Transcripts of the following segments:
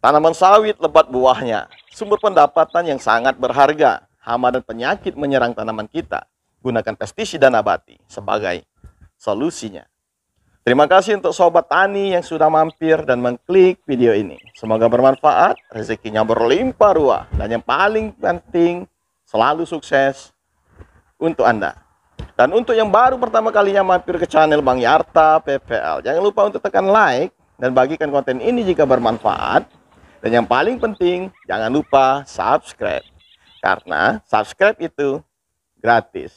Tanaman sawit lebat buahnya, sumber pendapatan yang sangat berharga. Hama dan penyakit menyerang tanaman kita. Gunakan pestisida nabati sebagai solusinya. Terima kasih untuk sobat tani yang sudah mampir dan mengklik video ini. Semoga bermanfaat, rezekinya berlimpah ruah, dan yang paling penting selalu sukses untuk Anda. Dan untuk yang baru pertama kalinya mampir ke channel Bang Yarta PPL, jangan lupa untuk tekan like dan bagikan konten ini jika bermanfaat. Dan yang paling penting, jangan lupa subscribe. Karena subscribe itu gratis.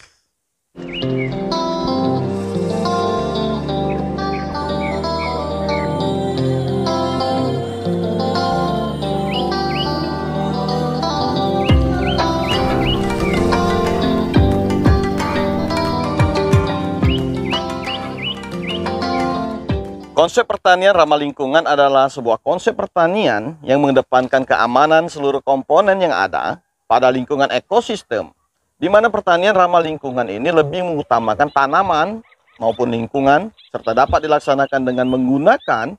Konsep pertanian ramah lingkungan adalah sebuah konsep pertanian yang mengedepankan keamanan seluruh komponen yang ada pada lingkungan ekosistem, di mana pertanian ramah lingkungan ini lebih mengutamakan tanaman maupun lingkungan, serta dapat dilaksanakan dengan menggunakan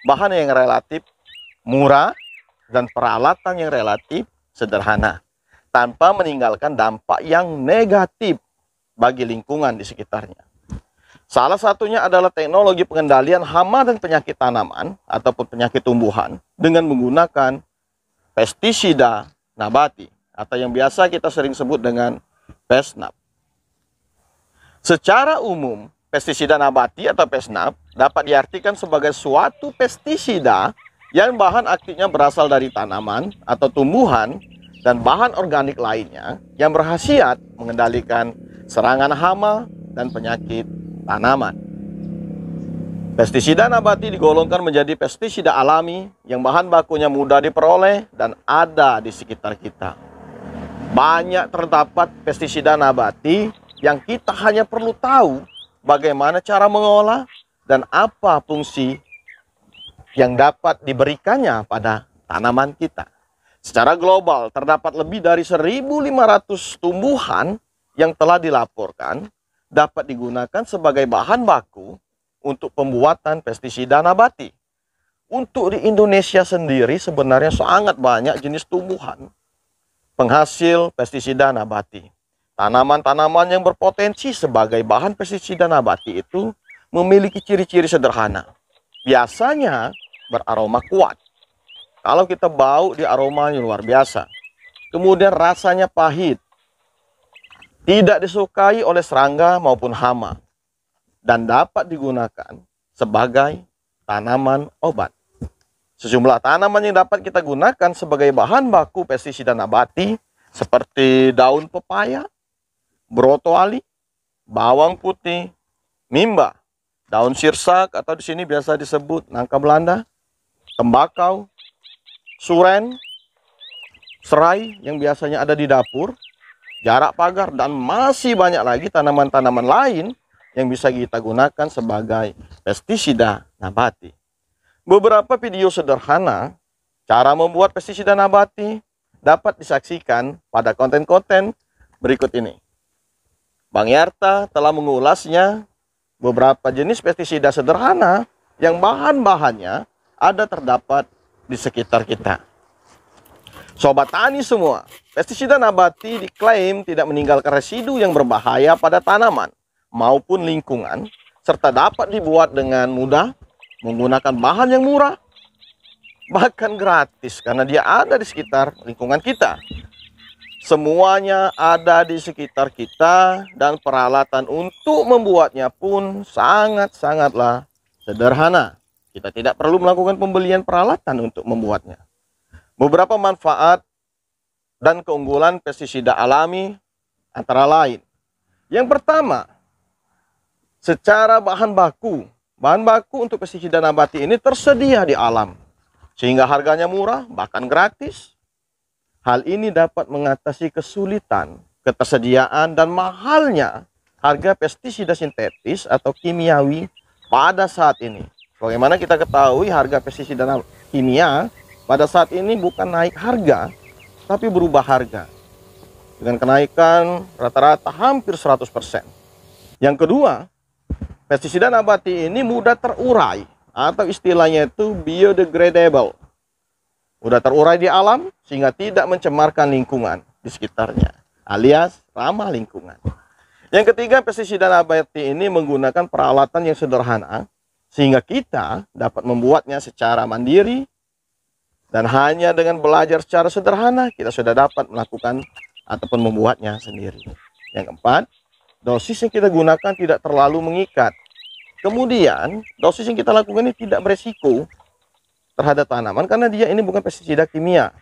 bahan yang relatif murah dan peralatan yang relatif sederhana, tanpa meninggalkan dampak yang negatif bagi lingkungan di sekitarnya. Salah satunya adalah teknologi pengendalian hama dan penyakit tanaman ataupun penyakit tumbuhan dengan menggunakan pestisida nabati atau yang biasa kita sering sebut dengan PESNAP. Secara umum, pestisida nabati atau PESNAP dapat diartikan sebagai suatu pestisida yang bahan aktifnya berasal dari tanaman atau tumbuhan dan bahan organik lainnya yang berkhasiat mengendalikan serangan hama dan penyakit tanaman. Pestisida nabati digolongkan menjadi pestisida alami yang bahan bakunya mudah diperoleh dan ada di sekitar kita. Banyak terdapat pestisida nabati yang kita hanya perlu tahu bagaimana cara mengolah dan apa fungsi yang dapat diberikannya pada tanaman kita. Secara global terdapat lebih dari 1.500 tumbuhan yang telah dilaporkan dapat digunakan sebagai bahan baku untuk pembuatan pestisida nabati. Untuk di Indonesia sendiri sebenarnya sangat banyak jenis tumbuhan penghasil pestisida nabati. Tanaman-tanaman yang berpotensi sebagai bahan pestisida nabati itu memiliki ciri-ciri sederhana. Biasanya beraroma kuat. Kalau kita bau, di aromanya luar biasa. Kemudian rasanya pahit. Tidak disukai oleh serangga maupun hama, dan dapat digunakan sebagai tanaman obat. Sejumlah tanaman yang dapat kita gunakan sebagai bahan baku pestisida nabati seperti daun pepaya, brokoli, bawang putih, mimba, daun sirsak atau di sini biasa disebut nangka Belanda, tembakau, suren, serai yang biasanya ada di dapur, jarak pagar, dan masih banyak lagi tanaman-tanaman lain yang bisa kita gunakan sebagai pestisida nabati. Beberapa video sederhana cara membuat pestisida nabati dapat disaksikan pada konten-konten berikut ini. Bang Yarta telah mengulasnya beberapa jenis pestisida sederhana yang bahan-bahannya ada terdapat di sekitar kita. Sobat tani semua, pestisida nabati diklaim tidak meninggalkan residu yang berbahaya pada tanaman maupun lingkungan, serta dapat dibuat dengan mudah menggunakan bahan yang murah, bahkan gratis karena dia ada di sekitar lingkungan kita. Semuanya ada di sekitar kita dan peralatan untuk membuatnya pun sangat-sangatlah sederhana. Kita tidak perlu melakukan pembelian peralatan untuk membuatnya. Beberapa manfaat dan keunggulan pestisida alami antara lain. Yang pertama, secara bahan baku untuk pestisida nabati ini tersedia di alam, sehingga harganya murah, bahkan gratis. Hal ini dapat mengatasi kesulitan, ketersediaan, dan mahalnya harga pestisida sintetis atau kimiawi pada saat ini. Bagaimana kita ketahui harga pestisida kimia pada saat ini bukan naik harga, tapi berubah harga. Dengan kenaikan rata-rata hampir 100%. Yang kedua, pestisida nabati ini mudah terurai, atau istilahnya itu biodegradable. mudah terurai di alam, sehingga tidak mencemarkan lingkungan di sekitarnya, alias ramah lingkungan. Yang ketiga, pestisida nabati ini menggunakan peralatan yang sederhana, sehingga kita dapat membuatnya secara mandiri, dan hanya dengan belajar secara sederhana, kita sudah dapat melakukan ataupun membuatnya sendiri. Yang keempat, dosis yang kita gunakan tidak terlalu mengikat. Kemudian, dosis yang kita lakukan ini tidak beresiko terhadap tanaman, karena dia ini bukan pestisida kimia.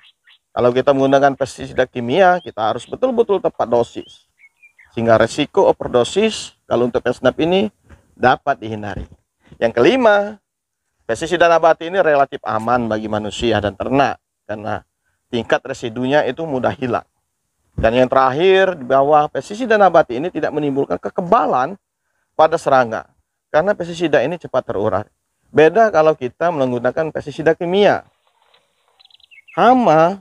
Kalau kita menggunakan pestisida kimia, kita harus betul-betul tepat dosis, sehingga resiko overdosis kalau untuk pesnap ini dapat dihindari. Yang kelima, pestisida nabati ini relatif aman bagi manusia dan ternak, karena tingkat residunya itu mudah hilang. Dan yang terakhir, di bawah, pestisida nabati ini tidak menimbulkan kekebalan pada serangga, karena pestisida ini cepat terurai. Beda kalau kita menggunakan pestisida kimia. Hama,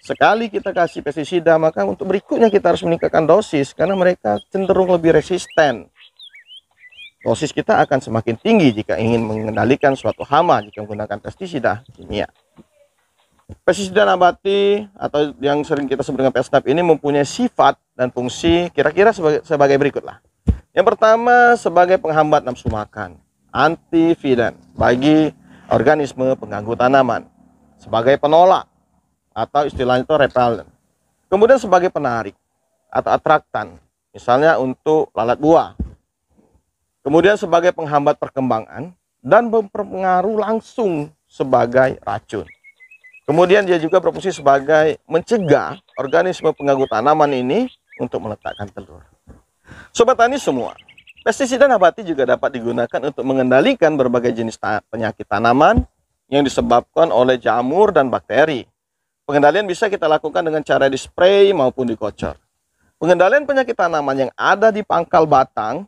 sekali kita kasih pestisida, maka untuk berikutnya kita harus meningkatkan dosis, karena mereka cenderung lebih resisten. Dosis kita akan semakin tinggi jika ingin mengendalikan suatu hama jika menggunakan pestisida kimia. Pestisida nabati atau yang sering kita sebut dengan pesnap ini mempunyai sifat dan fungsi kira-kira sebagai berikutlah. Yang pertama, sebagai penghambat nafsu makan, antividan bagi organisme pengganggu tanaman, sebagai penolak atau istilahnya itu repellent. Kemudian sebagai penarik atau atraktan, misalnya untuk lalat buah. Kemudian sebagai penghambat perkembangan dan berpengaruh langsung sebagai racun. Kemudian dia juga berfungsi sebagai mencegah organisme pengganggu tanaman ini untuk meletakkan telur. Sobat tani semua, pestisida nabati juga dapat digunakan untuk mengendalikan berbagai jenis penyakit tanaman yang disebabkan oleh jamur dan bakteri. Pengendalian bisa kita lakukan dengan cara dispray maupun dikocor. Pengendalian penyakit tanaman yang ada di pangkal batang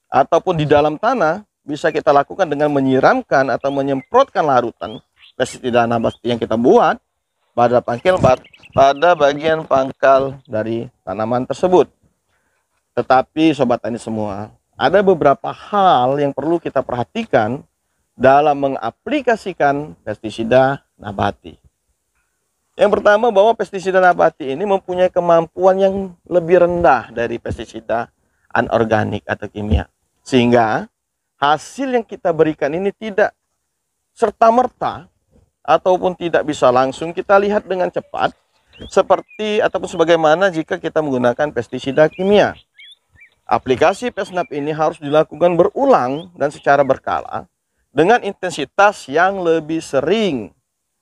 ataupun di dalam tanah bisa kita lakukan dengan menyiramkan atau menyemprotkan larutan pestisida nabati yang kita buat pada bagian pangkal dari tanaman tersebut. Tetapi sobat tani semua, ada beberapa hal yang perlu kita perhatikan dalam mengaplikasikan pestisida nabati. Yang pertama, bahwa pestisida nabati ini mempunyai kemampuan yang lebih rendah dari pestisida anorganik atau kimia, sehingga hasil yang kita berikan ini tidak serta-merta ataupun tidak bisa langsung kita lihat dengan cepat seperti ataupun sebagaimana jika kita menggunakan pestisida kimia. Aplikasi pesnap ini harus dilakukan berulang dan secara berkala dengan intensitas yang lebih sering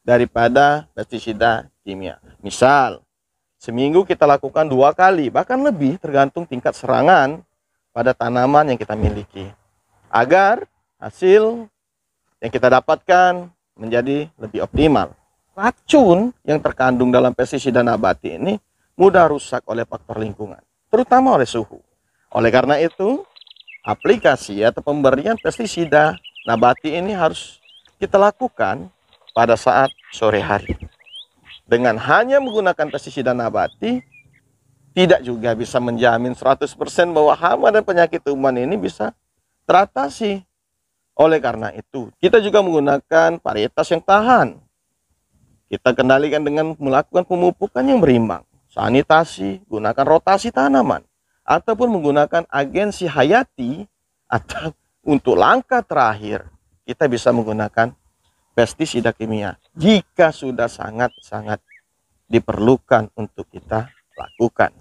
daripada pestisida kimia. Misal, seminggu kita lakukan 2 kali, bahkan lebih tergantung tingkat serangan pada tanaman yang kita miliki, agar hasil yang kita dapatkan menjadi lebih optimal. Racun yang terkandung dalam pestisida nabati ini mudah rusak oleh faktor lingkungan, terutama oleh suhu. Oleh karena itu, aplikasi atau pemberian pestisida nabati ini harus kita lakukan pada saat sore hari. Dengan hanya menggunakan pestisida nabati, tidak juga bisa menjamin 100% bahwa hama dan penyakit tumbuhan ini bisa teratasi. Oleh karena itu, kita juga menggunakan varietas yang tahan. Kita kendalikan dengan melakukan pemupukan yang berimbang, sanitasi, gunakan rotasi tanaman, ataupun menggunakan agensi hayati, atau untuk langkah terakhir, kita bisa menggunakan pestisida kimia jika sudah sangat-sangat diperlukan untuk kita lakukan.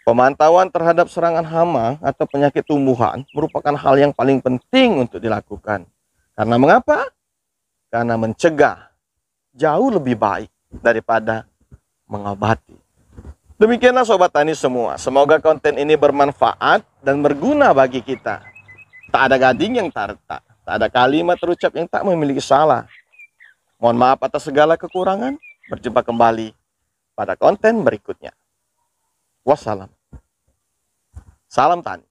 Pemantauan terhadap serangan hama atau penyakit tumbuhan merupakan hal yang paling penting untuk dilakukan. Karena mengapa? Karena mencegah jauh lebih baik daripada mengobati. Demikianlah sobat tani semua. Semoga konten ini bermanfaat dan berguna bagi kita. Tak ada gading yang tak retak, tak ada kalimat terucap yang tak memiliki salah. Mohon maaf atas segala kekurangan. Berjumpa kembali pada konten berikutnya. Wassalam. Salam tani.